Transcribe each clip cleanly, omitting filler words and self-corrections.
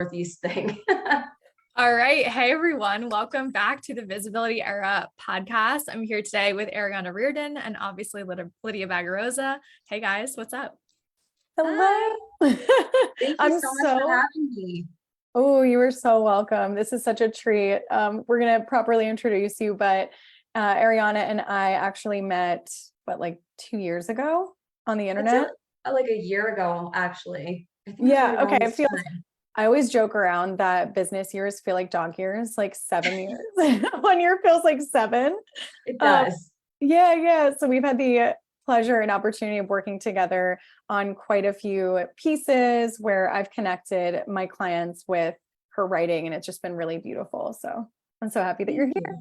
Northeast thing. All right. Hey, everyone. Welcome back to the Visibility Era podcast. I'm here today with Arianna Reardon and obviously Lydia Bagarosa. Hey, guys. What's up? Hello. Thank you so much for having me. Oh, you are so welcome. This is such a treat. We're going to properly introduce you, but Arianna and I actually met, 2 years ago on the internet? Like a year ago, actually. I think yeah. Okay. I always joke around that business years feel like dog years, like 7 years. 1 year feels like 7. It does. Yeah. So we've had the pleasure and opportunity of working together on quite a few pieces where I've connected my clients with her writing, and it's just been really beautiful. So I'm so happy that you're here.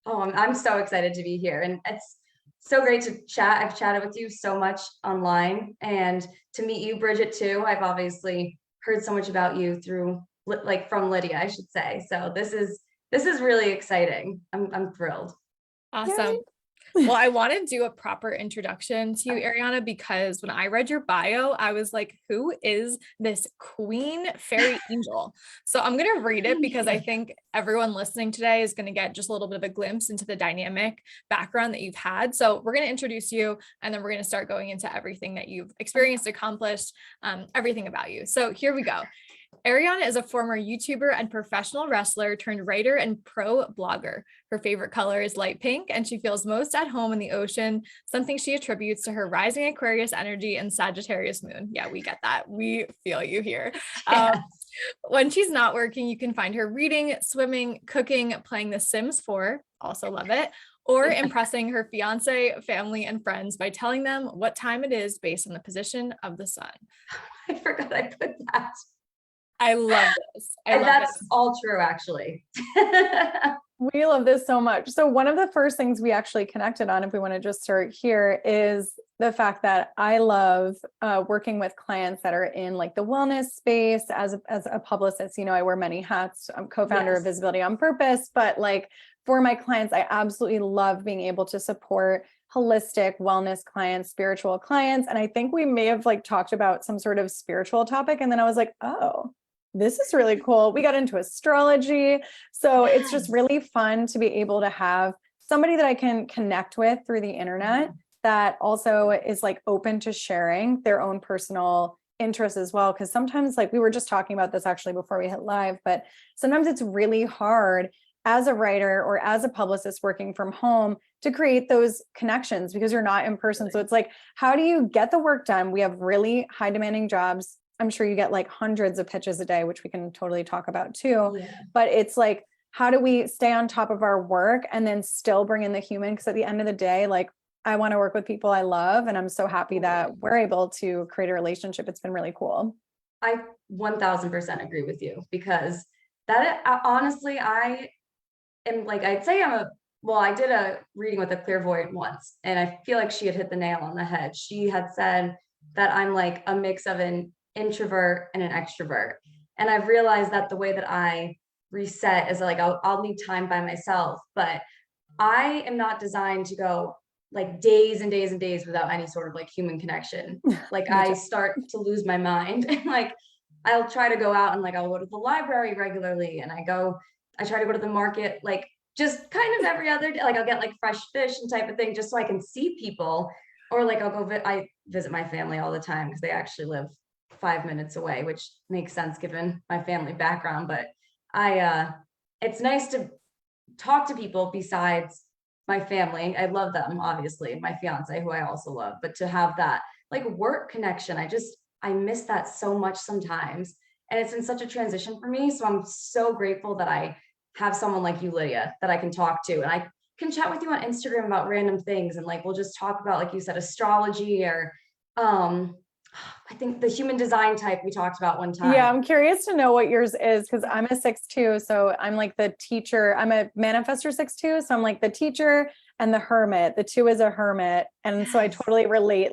Oh, I'm so excited to be here. And it's so great to chat. I've chatted with you so much online, and to meet you, Bridget, too. I've obviously heard so much about you through from Lydia, I should say. So this is really exciting. I'm thrilled. Awesome. Well, I want to do a proper introduction to you, Arianna, because when I read your bio, I was like, who is this queen fairy angel? So I'm going to read it because I think everyone listening today is going to get just a little bit of a glimpse into the dynamic background that you've had. So we're going to introduce you, and then we're going to start going into everything that you've experienced, accomplished, everything about you. So here we go. Arianna is a former YouTuber and professional wrestler turned writer and pro blogger. Her favorite color is light pink, and she feels most at home in the ocean, something she attributes to her rising Aquarius energy and Sagittarius moon. Yeah, we get that. We feel you here. When she's not working, you can find her reading, swimming, cooking, playing The Sims 4, also love it, or impressing her fiance, family, and friends by telling them what time it is based on the position of the sun. I forgot I put that. I love this. That's all true, actually. We love this so much. So one of the first things we actually connected on, if we want to just start here, is the fact that I love working with clients that are in like the wellness space. As a publicist, I wear many hats. I'm co-founder of Visibility on Purpose, but like for my clients, I absolutely love being able to support holistic wellness clients, spiritual clients. And I think we may have talked about some sort of spiritual topic. And then I was like, oh, this is really cool. We got into astrology. So it's just really fun to be able to have somebody that I can connect with through the internet that also is open to sharing their own personal interests as well. Because sometimes we were just talking about this actually before we hit live, but sometimes it's really hard as a writer or as a publicist working from home to create those connections because you're not in person. So it's how do you get the work done? We have really high demanding jobs. I'm sure you get hundreds of pitches a day, which we can totally talk about too. Yeah. But it's how do we stay on top of our work and then still bring in the human? Because at the end of the day, I want to work with people I love. And I'm so happy that we're able to create a relationship. It's been really cool. I 1000% agree with you because that honestly, I am I'd say I did a reading with a clairvoyant once, and I feel like she had hit the nail on the head. She had said that I'm a mix of an introvert and an extrovert. And I've realized that the way that I reset is I'll need time by myself, but I am not designed to go days and days and days without any sort of human connection. I start to lose my mind and I'll try to go out and I'll go to the library regularly, and I try to go to the market just kind of every other day. I'll get fresh fish and type of thing just so I can see people, or I'll go I visit my family all the time because they actually live 5 minutes away, which makes sense given my family background. But it's nice to talk to people besides my family. I love them, obviously, my fiance, who I also love, but to have that work connection, I miss that so much sometimes. And it's in such a transition for me. So I'm so grateful that I have someone like you, Lydia, that I can talk to. And I can chat with you on Instagram about random things. And we'll just talk about, like you said, astrology or I think the human design type we talked about one time. Yeah, I'm curious to know what yours is because I'm a 6-2. So I'm the teacher. I'm a manifestor 6-2. So I'm the teacher and the hermit. The 2 is a hermit. And so I totally relate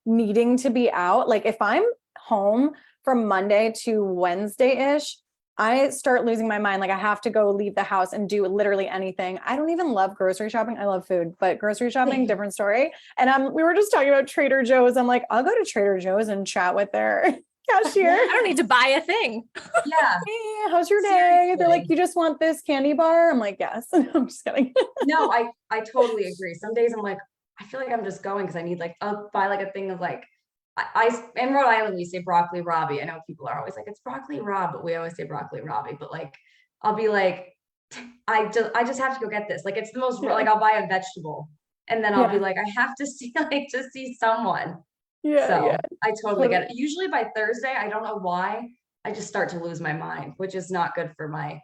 needing to be out. If I'm home from Monday to Wednesday-ish, I start losing my mind. I have to go leave the house and do literally anything. I don't even love grocery shopping. I love food, but grocery shopping, different story. And we were just talking about Trader Joe's. I'm I'll go to Trader Joe's and chat with their cashier. I don't need to buy a thing. Yeah. Hey, how's your day? They're like, Seriously. you just want this candy bar? I'm like, yes. I'm just kidding. No, I totally agree. Some days I'm like, I feel like I'm just going because I need like, I'll buy like a thing of like, in Rhode Island, we say broccoli rabi. I know people are always like, it's broccoli raw, but we always say broccoli rabi. But like, I'll be like, I just have to go get this. Like, it's the most, Yeah. like, I'll buy a vegetable and then I'll be Yeah. like, I have to see, like, to see someone. Yeah. So I totally get Totally. it. Usually by Thursday, I don't know why, I just start to lose my mind, which is not good for my,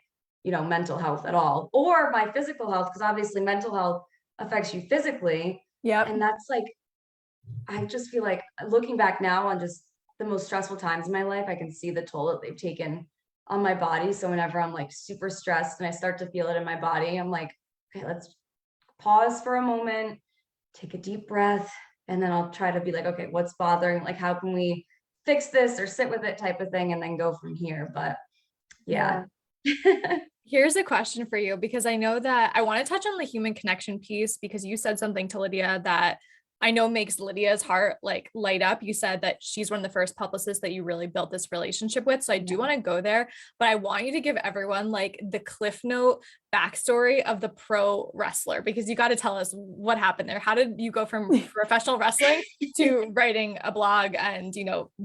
mental health at all, or my physical health, because obviously mental health affects you physically. Yep. And that's like, I just feel like looking back now on just the most stressful times in my life, I can see the toll that they've taken on my body. So whenever I'm like super stressed and I start to feel it in my body, I'm like, okay, let's pause for a moment, take a deep breath, and then I'll try to be like, okay, what's bothering? Like, how can we fix this or sit with it type of thing and then go from here. But yeah. Here's a question for you, because I know that I want to touch on the human connection piece, because you said something to Lydia that I know makes Lydia's heart like light up. You said that she's one of the first publicists that you really built this relationship with. So I do want to go there, but I want you to give everyone like the Cliff Note backstory of the pro wrestler, because you got to tell us what happened there. How did you go from professional wrestling to writing a blog and,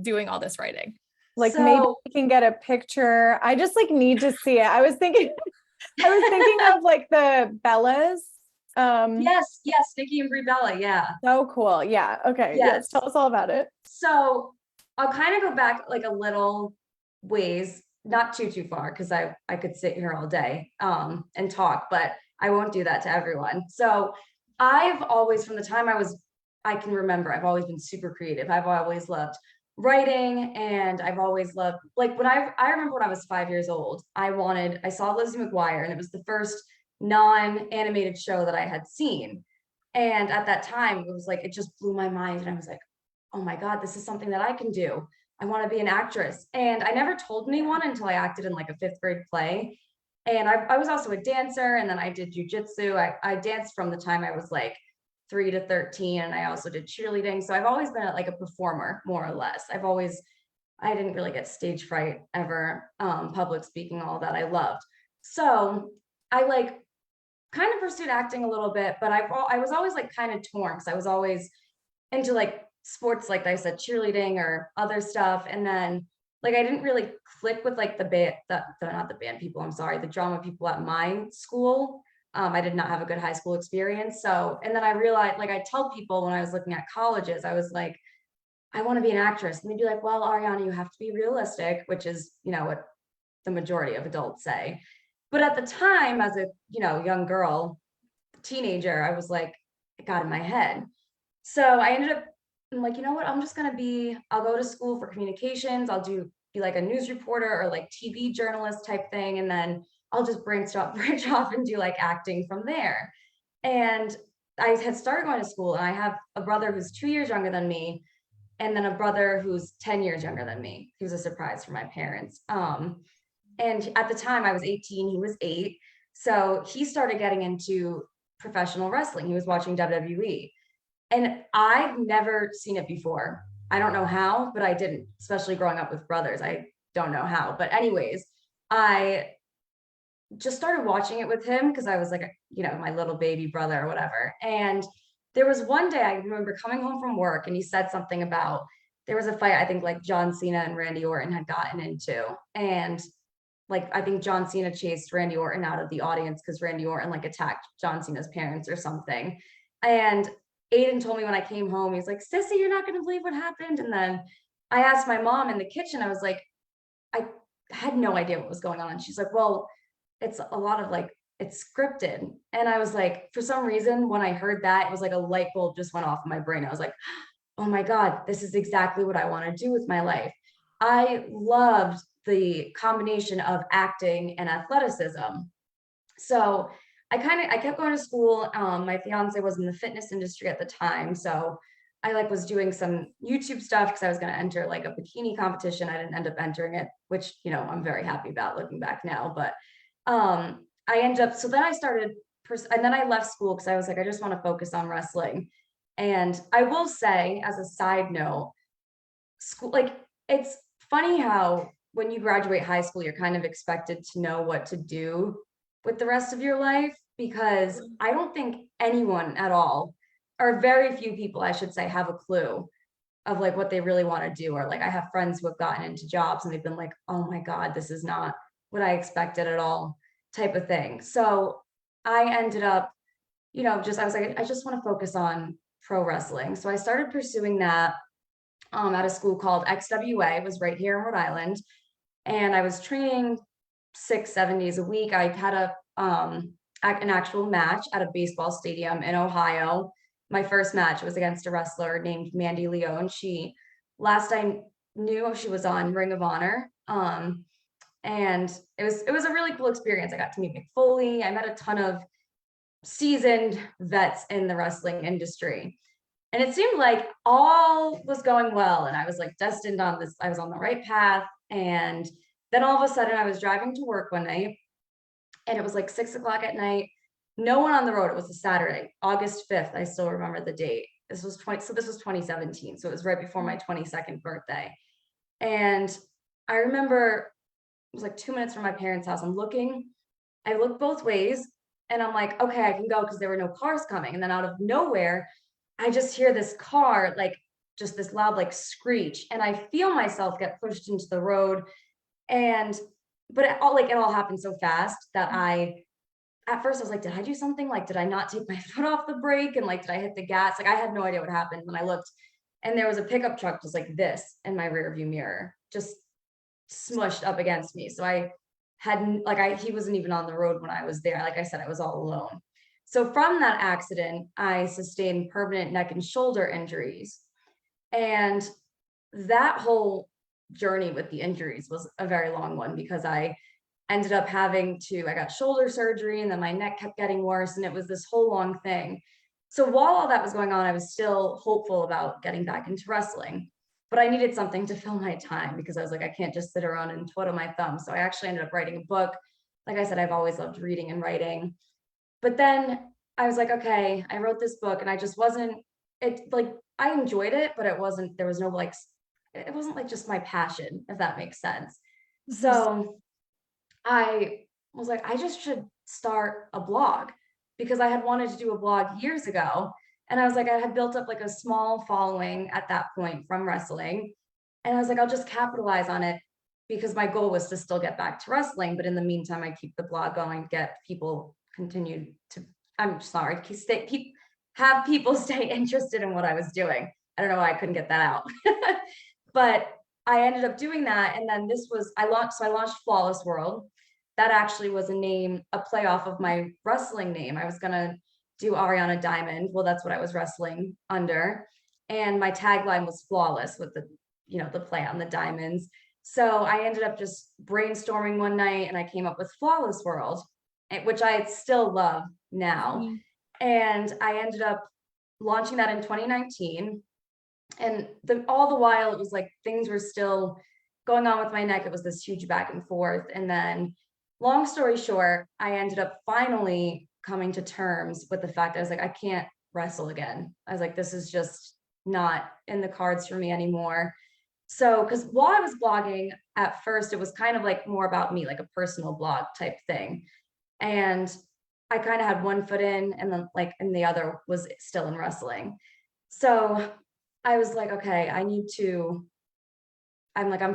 doing all this writing? Like, maybe we can get a picture. I just like need to see it. I was thinking of like the Bellas. Yes, Nikki and Brie Bella. Yeah. So cool. Yeah. Okay. Yes. Tell us all about it. So I'll kind of go back like a little ways, not too far, because I could sit here all day and talk, but I won't do that to everyone. So I've always, from the time I can remember, I've always been super creative. I've always loved writing, and I've always loved, like, when I remember when I was 5 years old, I saw Lizzie McGuire, and it was the first non-animated show that I had seen. And at that time, it was like, it just blew my mind. And I was like, oh my God, this is something that I can do. I want to be an actress. And I never told anyone until I acted in like a 5th grade play. And I was also a dancer, and then I did jujitsu. I danced from the time I was like 3 to 13, and I also did cheerleading. So I've always been like a performer, more or less. I didn't really get stage fright ever, public speaking, all that I loved. So I like kind of pursued acting a little bit, but I was always like kind of torn, because I was always into like sports, like I said, cheerleading or other stuff. And then like I didn't really click with like the band, not the band people, I'm sorry, the drama people at my school. I did not have a good high school experience. So, and then I realized, like, I tell people when I was looking at colleges, I was like, I want to be an actress. And they'd be like, well, Arianna, you have to be realistic, which is, what the majority of adults say. But at the time, as a, young girl, teenager, I was like, it got in my head. So I ended up, I'm like, you know what, I'll go to school for communications. Be like a news reporter or like TV journalist type thing. And then I'll just branch off and do like acting from there. And I had started going to school, and I have a brother who's 2 years younger than me, and then a brother who's 10 years younger than me. He was a surprise for my parents. And at the time I was 18, he was 8. So he started getting into professional wrestling. He was watching WWE. And I've never seen it before. I don't know how, but I didn't, especially growing up with brothers. I don't know how. But anyways, I just started watching it with him because I was like, my little baby brother or whatever. And there was one day I remember coming home from work, and he said something about, there was a fight I think like John Cena and Randy Orton had gotten into. And like, I think John Cena chased Randy Orton out of the audience because Randy Orton like attacked John Cena's parents or something. And Aiden told me when I came home, he's like, Sissy, you're not going to believe what happened. And then I asked my mom in the kitchen, I was like, I had no idea what was going on. And she's like, well, it's a lot of like, it's scripted. And I was like, for some reason, when I heard that, it was like a light bulb just went off in my brain. I was like, oh my God, this is exactly what I want to do with my life. I loved the combination of acting and athleticism. So I kept going to school. My fiance was in the fitness industry at the time. So I like was doing some YouTube stuff because I was going to enter like a bikini competition. I didn't end up entering it, which, I'm very happy about looking back now. But I ended up, so then I started, and then I left school because I was like, I just want to focus on wrestling. And I will say, as a side note, school, like, it's funny how when you graduate high school, you're kind of expected to know what to do with the rest of your life, because I don't think anyone at all, or very few people, I should say, have a clue of like what they really want to do. Or like I have friends who have gotten into jobs and they've been like, oh my God, this is not what I expected at all, type of thing. So I ended up, I was like, I just want to focus on pro wrestling. So I started pursuing that at a school called XWA. It was right here in Rhode Island. And I was training 6-7 days a week. I had an actual match at a baseball stadium in Ohio. My first match was against a wrestler named Mandy Leone. Last I knew, she was on Ring of Honor. And it was a really cool experience. I got to meet Mick Foley. I met a ton of seasoned vets in the wrestling industry. And it seemed like all was going well. And I was like destined on this, I was on the right path. And then all of a sudden I was driving to work one night and it was like 6 o'clock at night. No one on the road. It was a Saturday, August 5th. I still remember the date. This was 2017. So it was right before my 22nd birthday. And I remember it was like 2 minutes from my parents' house. I look both ways and I'm like, okay, I can go, because there were no cars coming. And then out of nowhere, I just hear this car, like just this loud, like screech. And I feel myself get pushed into the road. But it all happened so fast that at first I was like, did I do something? Like, did I not take my foot off the brake? And like, did I hit the gas? Like, I had no idea what happened when I looked, and there was a pickup truck just like this in my rear view mirror, just smushed up against me. So he wasn't even on the road when I was there. Like I said, I was all alone. So from that accident, I sustained permanent neck and shoulder injuries. And that whole journey with the injuries was a very long one, because I ended up I got shoulder surgery, and then my neck kept getting worse, and it was this whole long thing. So while all that was going on, I was still hopeful about getting back into wrestling, but I needed something to fill my time, because I was like, I can't just sit around and twiddle my thumbs. So I actually ended up writing a book. Like I said, I've always loved reading and writing. But then I was like, okay, I wrote this book and I enjoyed it, but it wasn't like just my passion, if that makes sense. So I was like, I just should start a blog, because I had wanted to do a blog years ago. And I was like, I had built up like a small following at that point from wrestling. And I was like, I'll just capitalize on it, because my goal was to still get back to wrestling. But in the meantime, I keep the blog going, get people have people stay interested in what I was doing. I don't know why I couldn't get that out. But I ended up doing that. And then I launched Flawless World. That actually was a playoff of my wrestling name. I was going to do Arianna Diamond. Well, that's what I was wrestling under. And my tagline was flawless, with the play on the diamonds. So I ended up just brainstorming one night and I came up with Flawless World, which I still love now. And I ended up launching that in 2019. And all the while, it was like things were still going on with my neck. It was this huge back and forth. And then, long story short, I ended up finally coming to terms with the fact that I was like, I can't wrestle again. I was like, this is just not in the cards for me anymore. So, because while I was blogging at first, it was kind of like more about me, like a personal blog type thing. And I kind of had one foot in, and then and the other was still in wrestling. So I was like, okay, I'm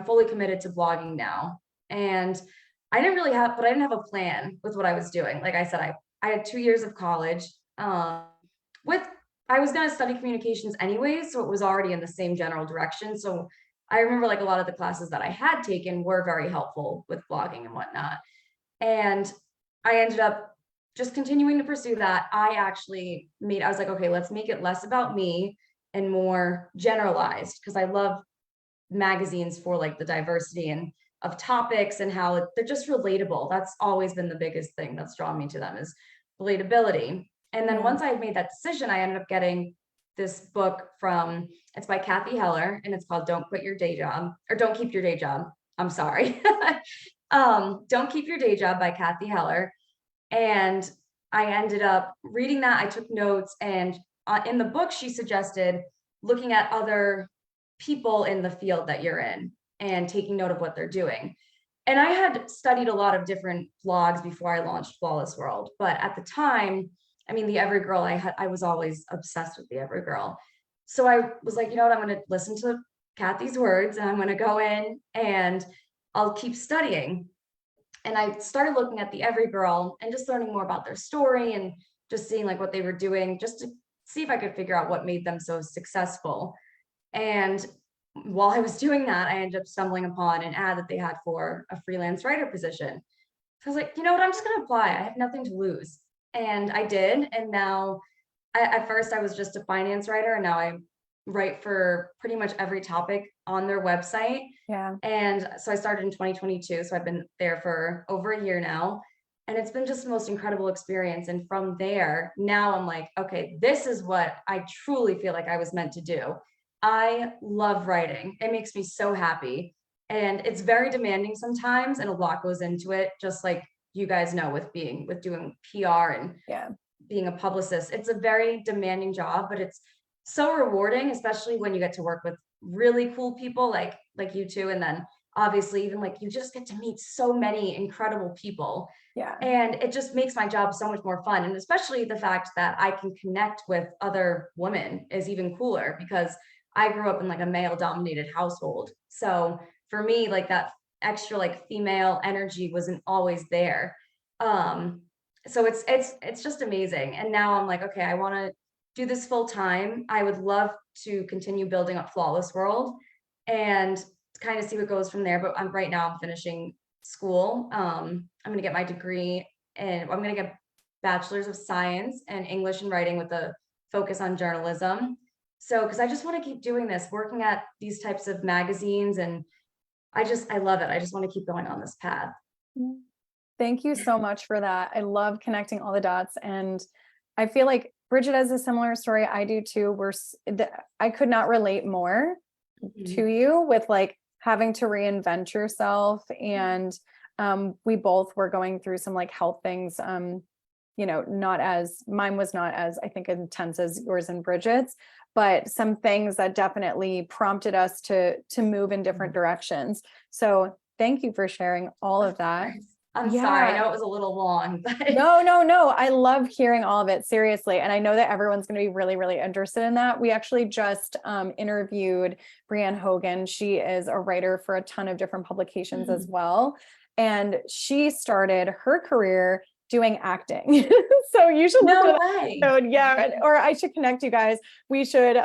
fully committed to blogging now. And I didn't have a plan with what I was doing. Like I said, I had 2 years of college. I was going to study communications anyways, so it was already in the same general direction. So I remember like a lot of the classes that I had taken were very helpful with blogging and whatnot. And I ended up just continuing to pursue that. I was like, okay, let's make it less about me and more generalized, because I love magazines for like the diversity and of topics and how they're just relatable. That's always been the biggest thing that's drawn me to them, is relatability. And then once I had made that decision, I ended up getting this book it's by Kathy Heller, and it's called Don't Quit Your Day Job, or Don't Keep Your Day Job. I'm sorry. Don't Keep Your Day Job by Kathy Heller. And I ended up reading that. I took notes, and in the book, she suggested looking at other people in the field that you're in. and taking note of what they're doing. And I had studied a lot of different blogs before I launched Flawless World, but at the time, I mean, the Every Girl, I was always obsessed with the Every Girl. So I was like, you know what, I'm going to listen to Kathy's words and I'm going to go in and I'll keep studying. And I started looking at the Every Girl and just learning more about their story and just seeing like what they were doing, just to see if I could figure out what made them so successful. And while I was doing that, I ended up stumbling upon an ad that they had for a freelance writer position. So I was like, you know what, I'm just going to apply. I have nothing to lose. And I did. And now, at first, I was just a finance writer, and now I write for pretty much every topic on their website. Yeah. And so I started in 2022. So I've been there for over a year now. And it's been just the most incredible experience. And from there, now I'm like, okay, this is what I truly feel like I was meant to do. I love writing. It makes me so happy. And it's very demanding sometimes, and a lot goes into it, just like you guys know with doing PR and Yeah. being a publicist. It's a very demanding job, but it's so rewarding, especially when you get to work with really cool people like you two. And then obviously even like you just get to meet so many incredible people. Yeah. And it just makes my job so much more fun. And especially the fact that I can connect with other women is even cooler, because I grew up in like a male dominated household. So for me, like that extra like female energy wasn't always there. So it's just amazing. And now I'm like, okay, I want to do this full time. I would love to continue building up Flawless World and kind of see what goes from there. But right now I'm finishing school. I'm going to get my degree, and I'm going to get bachelor's of science and English and writing with a focus on journalism. So, because I just want to keep doing this, working at these types of magazines, and I love it. I just want to keep going on this path. Thank you so much for that. I love connecting all the dots. And I feel like Bridget has a similar story. I do too. I could not relate more to you with like having to reinvent yourself. And we both were going through some like health things, mine was not as I think intense as yours and Bridget's, but some things that definitely prompted us to move in different directions. So thank you for sharing all of that. I'm sorry. I know it was a little long, but No. I love hearing all of it, seriously. And I know that everyone's going to be really, really interested in that. We actually just interviewed Brianne Hogan. She is a writer for a ton of different publications as well. And she started her career doing acting. So you should look at that episode. Yeah. Or I should connect you guys. We should.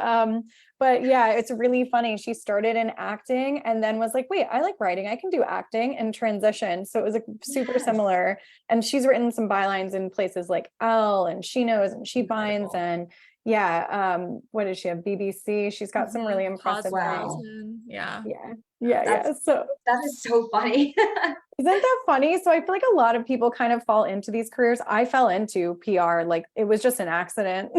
But yeah, it's really funny. She started in acting and then was like, wait, I like writing. I can do acting, and transition. So it was like super similar. And she's written some bylines in places like Elle and She Knows and She Finds. And yeah. What does she have? BBC. She's got some really impressive. Wow. Yeah. So that is so funny. Isn't that funny? So I feel like a lot of people kind of fall into these careers. I fell into PR, like it was just an accident.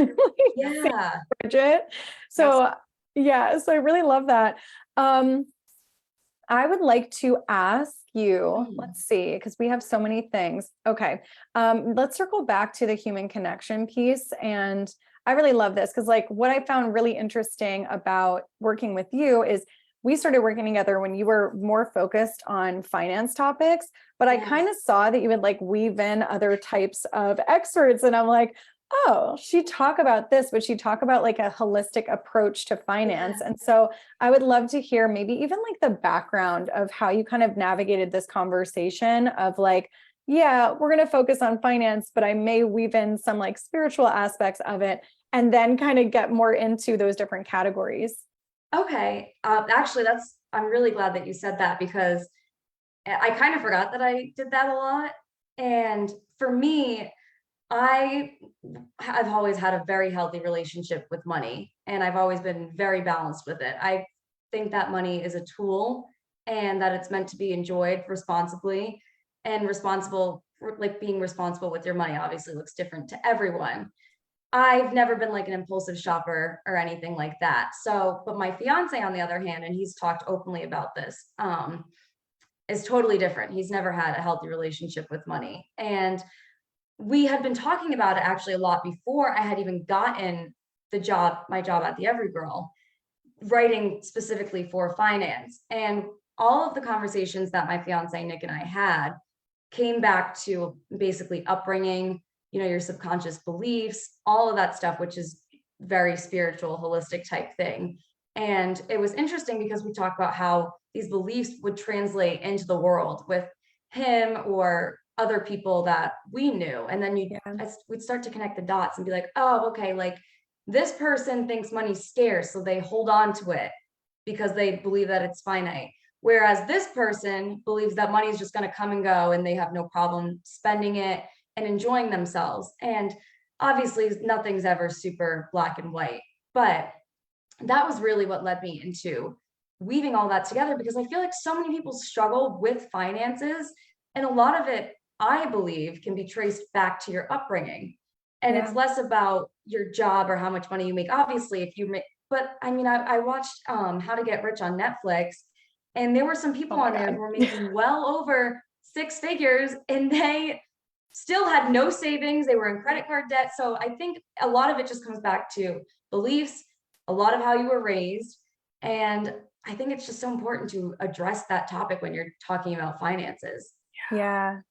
Yeah. Bridget. So yeah, so I really love that. I would like to ask you, let's see, because we have so many things. Okay. Let's circle back to the human connection piece. And I really love this because like what I found really interesting about working with you is we started working together when you were more focused on finance topics, but I kind of saw that you would like weave in other types of experts. And I'm like, oh, she talk about this, but she talk about like a holistic approach to finance. And so I would love to hear maybe even like the background of how you kind of navigated this conversation of like, yeah, we're going to focus on finance, but I may weave in some like spiritual aspects of it and then kind of get more into those different categories. Okay. Actually, I'm really glad that you said that, because I kind of forgot that I did that a lot. And for me, I've always had a very healthy relationship with money, and I've always been very balanced with it. I think that money is a tool and that it's meant to be enjoyed responsibly, and like being responsible with your money obviously looks different to everyone. I've never been like an impulsive shopper or anything like that. So, but my fiance, on the other hand, and he's talked openly about this, is totally different. He's never had a healthy relationship with money. And we had been talking about it actually a lot before I had even gotten my job at the Every Girl, writing specifically for finance. And all of the conversations that my fiance Nick and I had came back to basically upbringing, your subconscious beliefs, all of that stuff, which is very spiritual, holistic type thing. And it was interesting because we talked about how these beliefs would translate into the world with him or other people that we knew. And then we'd start to connect the dots and be like, oh, okay, like this person thinks money's scarce, so they hold on to it because they believe that it's finite. Whereas this person believes that money is just going to come and go and they have no problem spending it and enjoying themselves. And obviously nothing's ever super black and white, but that was really what led me into weaving all that together, because I feel like so many people struggle with finances, and a lot of it, I believe, can be traced back to your upbringing. And it's less about your job or how much money you make. Obviously, if you make, but I mean, I watched How to Get Rich on Netflix, and there were some people on there who were making well over 6 figures, and they still had no savings. They were in credit card debt. So I think a lot of it just comes back to beliefs, a lot of how you were raised. And I think it's just so important to address that topic when you're talking about finances. Yeah.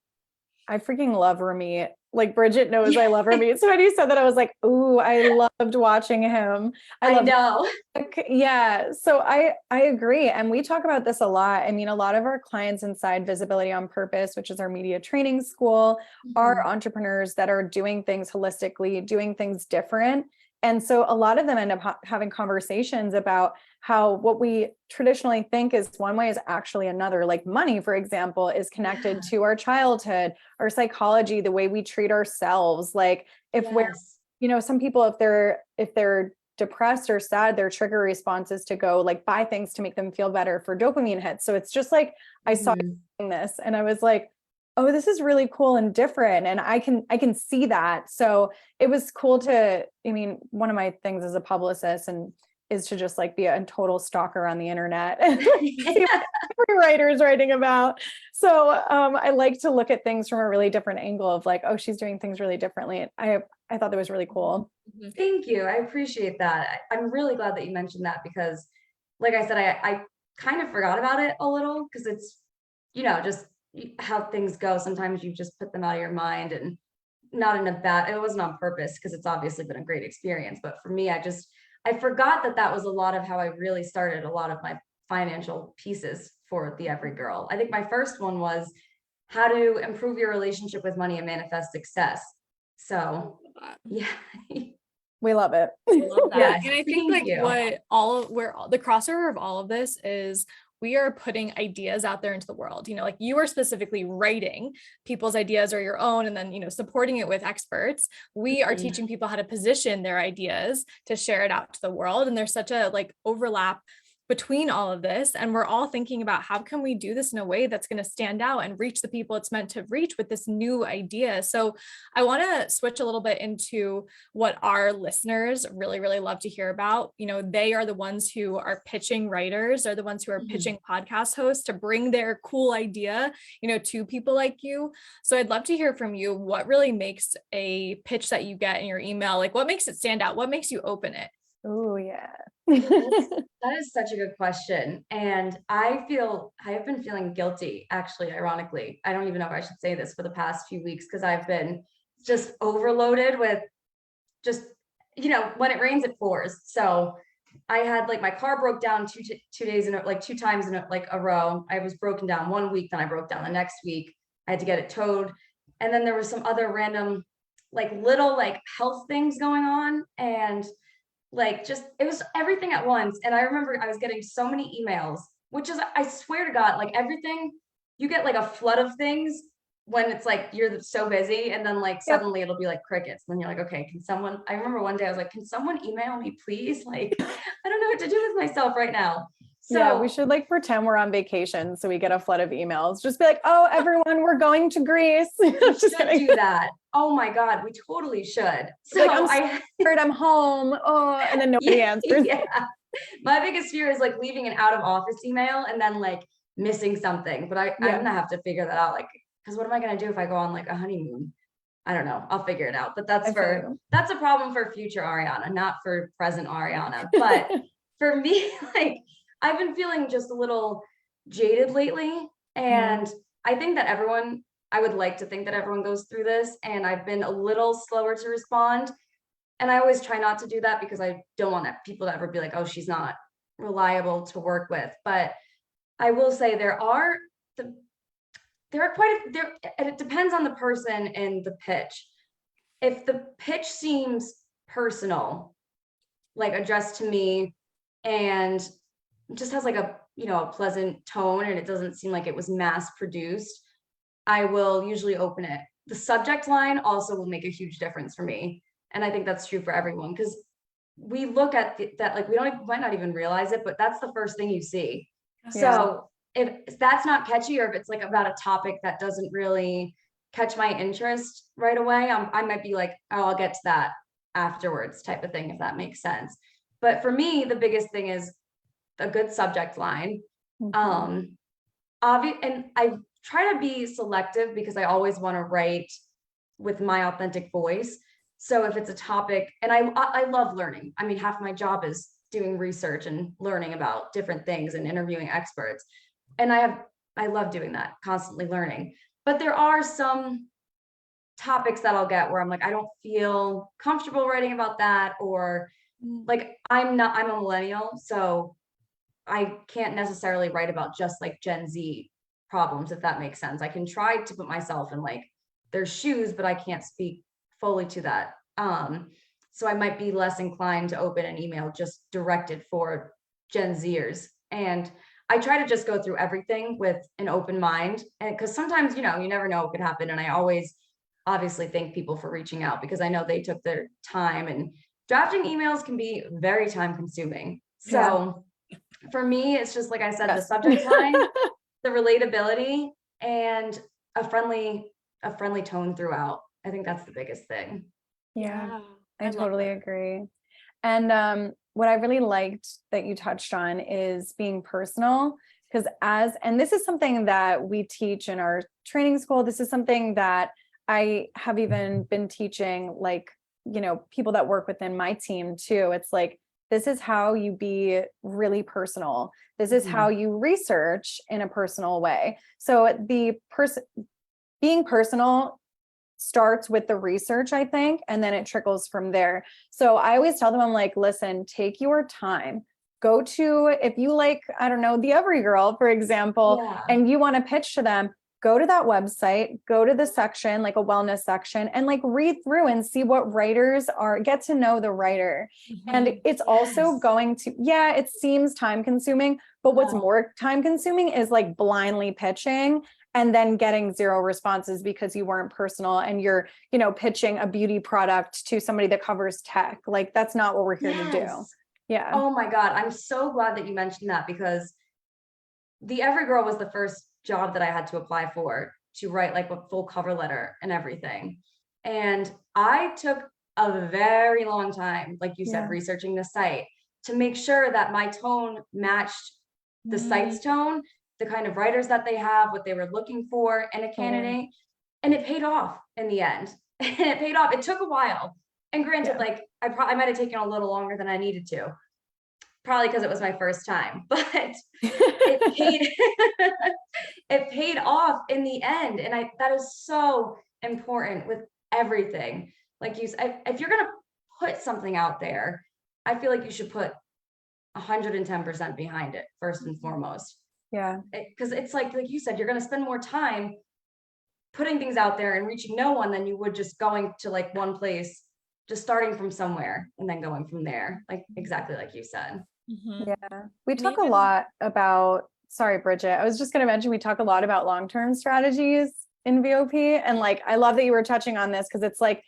I freaking love Ramit. Like Bridget knows I love Ramit. So when you said that, I was like, ooh, I loved watching him. I know. Yeah. So I agree. And we talk about this a lot. I mean, a lot of our clients inside Visibility on Purpose, which is our media training school, are entrepreneurs that are doing things holistically, doing things different. And so a lot of them end up having conversations about how what we traditionally think is one way is actually another. Like money, for example, is connected to our childhood, our psychology, the way we treat ourselves. Like if we're, some people, if they're depressed or sad, their trigger response is to go like buy things to make them feel better for dopamine hits. So it's just like, I saw you doing this and I was like, oh, this is really cool and different. And I can see that. So it was cool to, I mean, one of my things as a publicist and is to just like be a total stalker on the internet and see what every writer is writing about. So I like to look at things from a really different angle of like, oh, she's doing things really differently. I thought that was really cool. Thank you. I appreciate that. I'm really glad that you mentioned that, because like I said, I kind of forgot about it a little, because it's, just how things go. Sometimes you just put them out of your mind, and not in a bad, it wasn't on purpose, because it's obviously been a great experience. But for me, I forgot that was a lot of how I really started a lot of my financial pieces for the Every Girl. I think my first one was how to improve your relationship with money and manifest success. So yeah. We love it. Love that. Yes, and I think like where the crossover of all of this is, we are putting ideas out there into the world, like you are specifically writing people's ideas or your own, and then, supporting it with experts. We are teaching people how to position their ideas to share it out to the world. And there's such a like overlap between all of this. And we're all thinking about how can we do this in a way that's going to stand out and reach the people it's meant to reach with this new idea. So I want to switch a little bit into what our listeners really, really love to hear about. They are the ones who are pitching writers, they're the ones who are pitching podcast hosts to bring their cool idea, to people like you. So I'd love to hear from you. What really makes a pitch that you get in your email? Like what makes it stand out? What makes you open it? Oh yeah. That is such a good question. And I have been feeling guilty, actually, ironically. I don't even know if I should say this, for the past few weeks, because I've been just overloaded with just, when it rains, it pours. So I had like my car broke down two days in like 2 times in a row. I was broken down one week, then I broke down the next week. I had to get it towed. And then there was some other random, like little like health things going on. And like just it was everything at once. And I remember I was getting so many emails, which is, I swear to God, like everything, you get like a flood of things when it's like you're so busy, and then like suddenly it'll be like crickets. And then you're like, okay, I remember one day I was like, can someone email me please? Like I don't know what to do with myself right now. So yeah, we should like pretend we're on vacation so we get a flood of emails. Just be like, oh, everyone, we're going to Greece. We should do that. Oh my God, we totally should. So like, I'm home. Oh, and then nobody answers. Yeah. My biggest fear is like leaving an out of office email and then like missing something. But I'm gonna have to figure that out. Like, because what am I gonna do if I go on like a honeymoon? I don't know. I'll figure it out. But that's a problem for future Arianna, not for present Arianna. But for me, like I've been feeling just a little jaded lately. And I think that I would like to think that everyone goes through this, and I've been a little slower to respond. And I always try not to do that because I don't want people to ever be like, oh, she's not reliable to work with. But I will say and it depends on the person and the pitch. If the pitch seems personal, like addressed to me, and just has like a pleasant tone, and it doesn't seem like it was mass produced, I will usually open it. The subject line also will make a huge difference for me, and I think that's true for everyone, because we look at that, like, might not even realize it, but that's the first thing you see. So if that's not catchy, or if it's like about a topic that doesn't really catch my interest right away, I might be like, oh, I'll get to that afterwards, type of thing, if that makes sense. But for me, the biggest thing is a good subject line. And I try to be selective because I always want to write with my authentic voice. So if it's a topic, and I love learning. I mean, half my job is doing research and learning about different things and interviewing experts. And I love doing that, constantly learning. But there are some topics that I'll get where I'm like, I don't feel comfortable writing about that, or like I'm a millennial, so I can't necessarily write about just like Gen Z problems, if that makes sense. I can try to put myself in like their shoes, but I can't speak fully to that. So I might be less inclined to open an email just directed for Gen Zers. And I try to just go through everything with an open mind, and because sometimes, you never know what could happen. And I always obviously thank people for reaching out, because I know they took their time, and drafting emails can be very time consuming. So for me, it's just, like I said, the subject line, the relatability, and a friendly tone throughout. I think that's the biggest thing. Yeah, I totally agree. And what I really liked that you touched on is being personal, because and this is something that we teach in our training school. This is something that I have even been teaching, like, people that work within my team too. It's like, this is how you be really personal. This is how you research in a personal way. So being personal starts with the research, I think, and then it trickles from there. So I always tell them, I'm like, listen, take your time. Go to, if you like, I don't know, the Every Girl, for example, and you want to pitch to them, go to that website, go to the section, like a wellness section, and like read through and see what writers get to know the writer. And it's also going to, it seems time consuming, but what's more time consuming is like blindly pitching and then getting zero responses because you weren't personal, and you're, pitching a beauty product to somebody that covers tech. Like, that's not what we're here to do. Yeah. Oh my God. I'm so glad that you mentioned that, because the Every Girl was the first job that I had to apply for, to write like a full cover letter and everything. And I took a very long time, like you said, researching the site to make sure that my tone matched the site's tone, the kind of writers that they have, what they were looking for in a candidate. And it paid off in the end. And it paid off. It took a while. And granted, like I might have taken a little longer than I needed to, probably because it was my first time, but it paid it paid off in the end. And that is so important with everything. Like you said, if you're gonna put something out there, I feel like you should put 110% behind it first and foremost. Yeah. Because it's like you said, you're gonna spend more time putting things out there and reaching no one than you would just going to like one place, just starting from somewhere and then going from there. Like exactly like you said. Yeah. We talk a lot about, sorry, Bridget, I was just going to mention, we talk a lot about long-term strategies in VOP. And like, I love that you were touching on this, because it's like,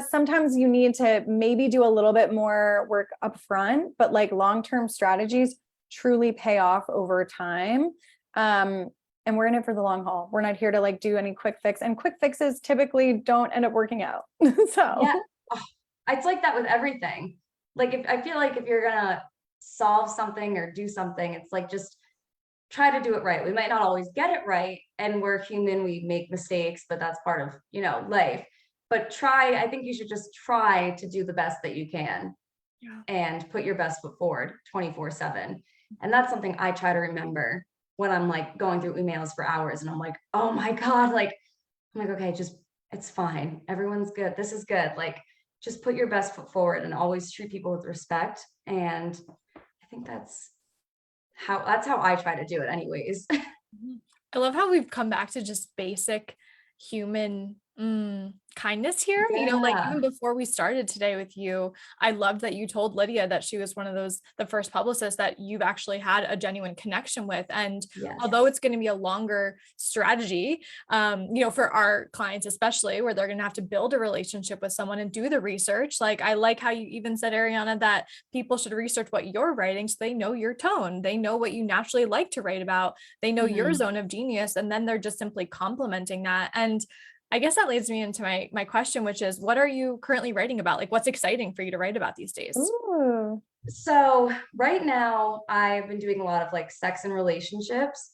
sometimes you need to maybe do a little bit more work up front, but like long-term strategies truly pay off over time. And we're in it for the long haul. We're not here to like do any quick fix, and quick fixes typically don't end up working out. It's like that with everything. Like I feel like if you're gonna solve something or do something, it's like, just try to do it right. We might not always get it right, and we're human, we make mistakes, but that's part of life. But I think you should just try to do the best that you can, and put your best foot forward 24/7. And that's something I try to remember when I'm like going through emails for hours and I'm like, oh my God, like, I'm like, okay, just, it's fine. Everyone's good. This is good. Like, just put your best foot forward and always treat people with respect. And I think that's how I try to do it anyways. I love how we've come back to just basic human kindness here. You know, like Yeah. even before we started today with you, I loved that you told Lydia that she was one of those, the first publicists that you've actually had a genuine connection with. And Yes. although it's going to be a longer strategy, you know, for our clients, especially where they're going to have to build a relationship with someone and do the research. Like, I like how you even said, Arianna, that people should research what you're writing so they know your tone. They know what you naturally like to write about. They know your zone of genius, and then they're just simply complementing that. And I guess that leads me into my question, which is, what are you currently writing about? Like, what's exciting for you to write about these days? Ooh. So right now I've been doing a lot of like sex and relationships,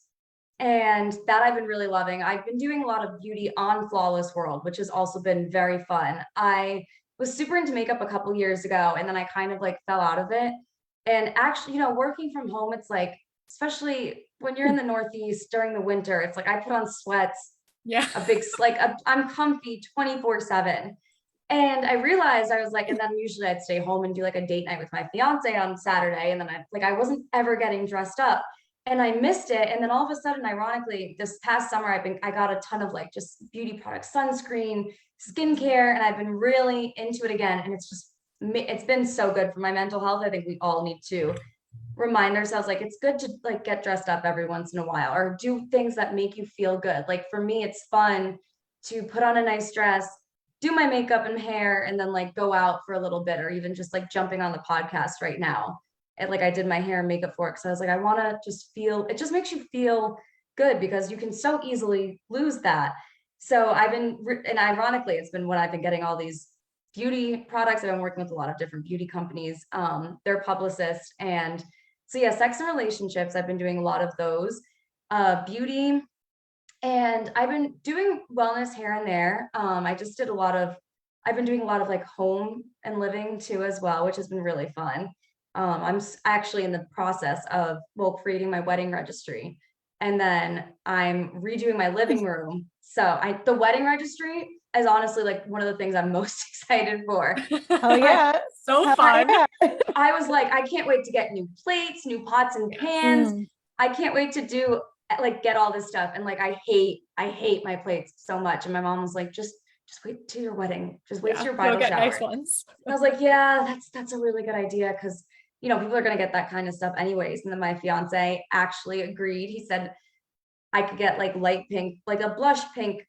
and that I've been really loving. I've been doing a lot of beauty on Flawless World, which has also been very fun. I was super into makeup a couple years ago, and then I kind of like fell out of it. And actually, you know, working from home, it's like, especially when you're in the Northeast during the winter, it's like I put on sweats, Yeah. I'm comfy 24/7. And I realized I was like, and then usually I'd stay home and do like a date night with my fiance on Saturday. And then I wasn't ever getting dressed up and I missed it. And then all of a sudden, ironically, this past summer, I got a ton of like just beauty products, sunscreen, skincare, and I've been really into it again. And it's been so good for my mental health. I think we all need to remind ourselves, like, it's good to like get dressed up every once in a while or do things that make you feel good. Like for me, it's fun to put on a nice dress, do my makeup and hair, and then like go out for a little bit, or even just like jumping on the podcast right now. And like I did my hair and makeup for it because I was like, I want to just feel, it just makes you feel good because you can so easily lose that. So and ironically, it's been when I've been getting all these beauty products. I've been working with a lot of different beauty companies, their publicists. And so yeah, sex and relationships, I've been doing a lot of those, beauty, and I've been doing wellness here and there. I've been doing a lot of like home and living too as well, which has been really fun. Actually in the process of, well, creating my wedding registry, and then I'm redoing my living room. So the wedding registry is honestly like one of the things I'm most excited for. Oh yeah. So fun. Yeah. I was like, I can't wait to get new plates, new pots and pans. I can't wait to get all this stuff. And like, I hate my plates so much. And my mom was like, just wait till your wedding. Just wait till your bridal get shower. nice ones. I was like, yeah, that's a really good idea. Cause you know, people are going to get that kind of stuff anyways. And then my fiance actually agreed. He said I could get like light pink, like a blush pink,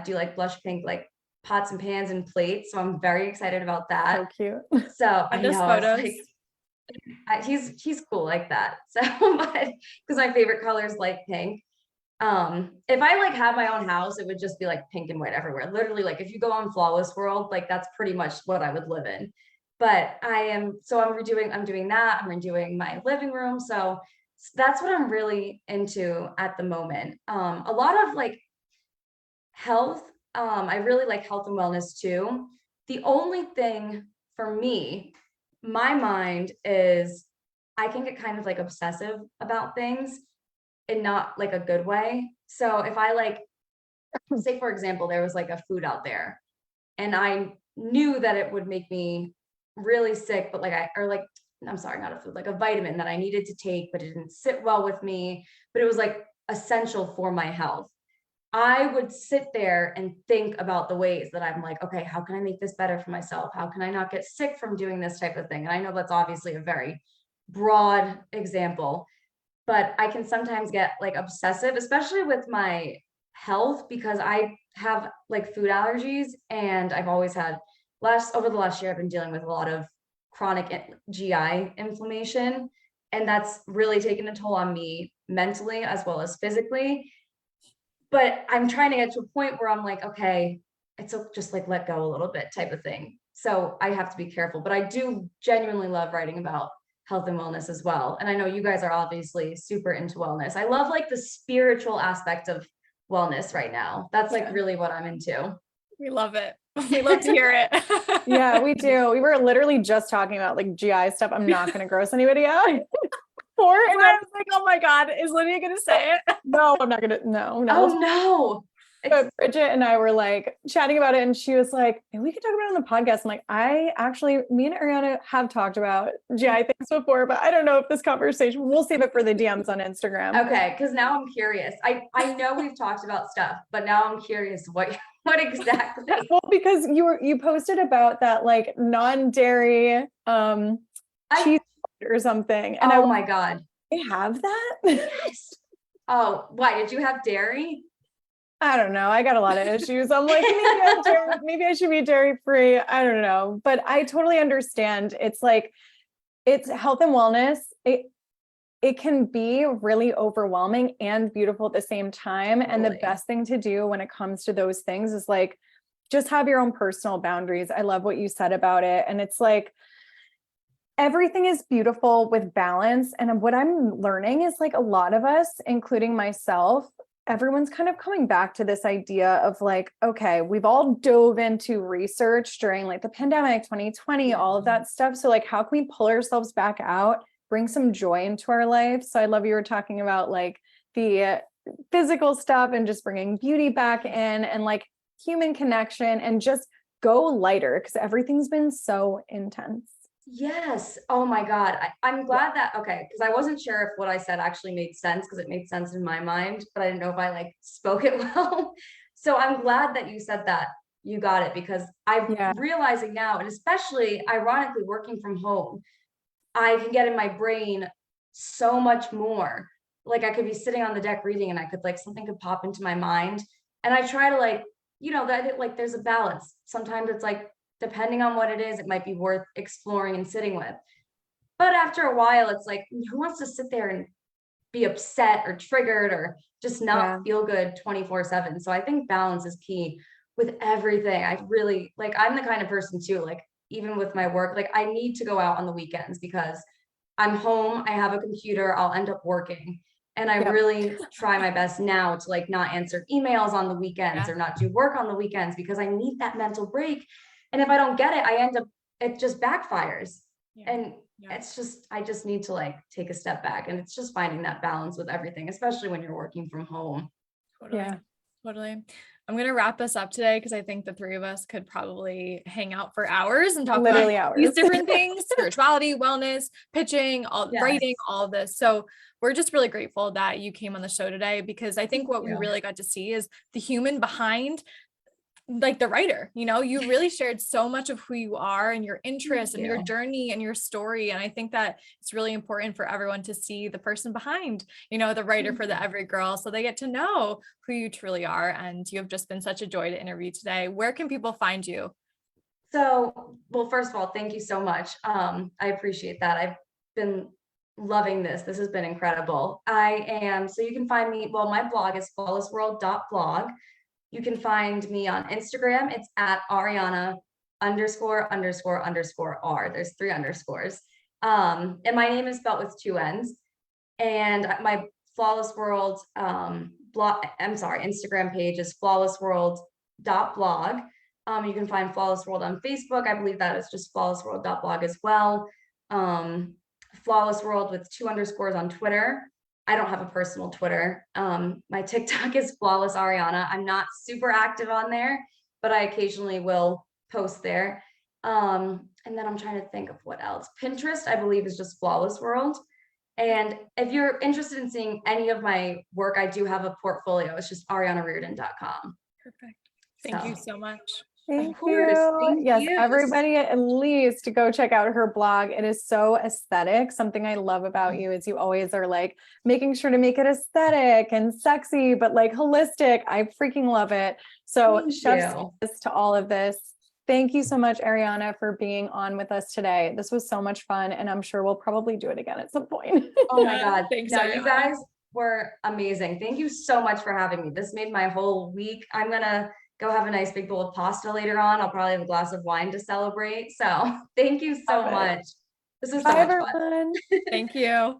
do like blush pink, like pots and pans and plates. So I'm very excited about that. So cute. So I And those know, I was photos. like, he's cool like that. So, but because my favorite color is light pink. If I like had my own house, it would just be like pink and white everywhere. Literally, like if you go on Flawless World, like that's pretty much what I would live in. But I'm doing that. I'm redoing my living room. So that's what I'm really into at the moment. A lot of like health. I really like health and wellness too. The only thing for me, my mind is I can get kind of like obsessive about things in not like a good way. So if I like, say for example, there was like a food out there and I knew that it would make me really sick, but I'm sorry, not a food, like a vitamin that I needed to take, but it didn't sit well with me, but it was like essential for my health. I would sit there and think about the ways that I'm like, okay, how can I make this better for myself? How can I not get sick from doing this type of thing? And I know that's obviously a very broad example, but I can sometimes get like obsessive, especially with my health, because I have like food allergies, and I've always had over the last year, I've been dealing with a lot of chronic GI inflammation, and that's really taken a toll on me mentally as well as physically. But I'm trying to get to a point where I'm like, okay, it's just like let go a little bit type of thing. So I have to be careful, but I do genuinely love writing about health and wellness as well. And I know you guys are obviously super into wellness. I love like the spiritual aspect of wellness right now. That's like really what I'm into. We love it. We love to hear it. Yeah, we do. We were literally just talking about like GI stuff. I'm not going to gross anybody out. before, and I was like, oh my God, is Lydia gonna say it? No, I'm not gonna, no. Oh no. But Bridget and I were like chatting about it, and she was like, "And we could talk about it on the podcast." I'm like, me and Arianna have talked about GI things before, but I don't know if this conversation, we'll save it for the DMs on Instagram. Okay, because now I'm curious. I know we've talked about stuff, but now I'm curious what exactly. Well, because you posted about that like non-dairy cheese or something. And oh my God. they have that? Yes. Oh, why did you have dairy? I don't know. I got a lot of issues. I'm like, maybe I should be dairy free. I don't know. But I totally understand. It's like, it's health and wellness. It can be really overwhelming and beautiful at the same time. And the best thing to do when it comes to those things is like, just have your own personal boundaries. I love what you said about it. And it's like, everything is beautiful with balance. And what I'm learning is like a lot of us, including myself, everyone's kind of coming back to this idea of like, okay, we've all dove into research during like the pandemic, 2020, all of that stuff. So like, how can we pull ourselves back out, bring some joy into our life? So I love you were talking about like the physical stuff and just bringing beauty back in and like human connection and just go lighter because everything's been so intense. Yes. Oh my God. I'm glad that, okay, because I wasn't sure if what I said actually made sense because it made sense in my mind, but I didn't know if I like spoke it well. So I'm glad that you said that you got it because I'm realizing now, and especially ironically working from home, I can get in my brain so much more. Like I could be sitting on the deck reading and I could like, something could pop into my mind. And I try to like, that like there's a balance. Sometimes it's like, depending on what it is, it might be worth exploring and sitting with. But after a while, it's like, who wants to sit there and be upset or triggered or just not feel good 24/7? So I think balance is key with everything. I really like, I'm the kind of person too, like even with my work, like I need to go out on the weekends because I'm home, I have a computer, I'll end up working. And I really try my best now to like not answer emails on the weekends or not do work on the weekends because I need that mental break. And if I don't get it, it just backfires. And it's just, I just need to like take a step back. And it's just finding that balance with everything, especially when you're working from home. Totally. I'm going to wrap us up today because I think the three of us could probably hang out for hours and talk about these different things, spirituality, wellness, pitching, writing, all of this. So we're just really grateful that you came on the show today because I think what we really got to see is the human behind like the writer, you really shared so much of who you are and your interests and your journey and your story. And I think that it's really important for everyone to see the person behind, the writer for the Every Girl, so they get to know who you truly are. And you have just been such a joy to interview today. Where can people find you? So, well, first of all, thank you so much. I appreciate that. I've been loving this. This has been incredible. So you can find me, well, my blog is flawlessworld.blog. You can find me on Instagram. It's at Arianna ____R. There's 3 underscores. And my name is spelled with 2 N's. And my Flawless World Instagram page is flawlessworld.blog. You can find Flawless World on Facebook. I believe that is just flawlessworld.blog as well. Flawless World with 2 underscores on Twitter. I don't have a personal Twitter. My TikTok is Flawless Arianna. I'm not super active on there, but I occasionally will post there. And then I'm trying to think of what else. Pinterest, I believe, is just Flawless World. And if you're interested in seeing any of my work, I do have a portfolio. It's just ariannareardon.com. Perfect. Thank you so much. Thank you. Yes, everybody at least go check out her blog. It is so aesthetic. Something I love about you is you always are like making sure to make it aesthetic and sexy, but like holistic. I freaking love it. So chef's kiss to all of this. Thank you so much, Arianna, for being on with us today. This was so much fun, and I'm sure we'll probably do it again at some point. Oh my God. Thanks. No, you guys were amazing. Thank you so much for having me. This made my whole week. I'm going to go have a nice big bowl of pasta later on. I'll probably have a glass of wine to celebrate. So thank you so much. This is so much fun. Thank you.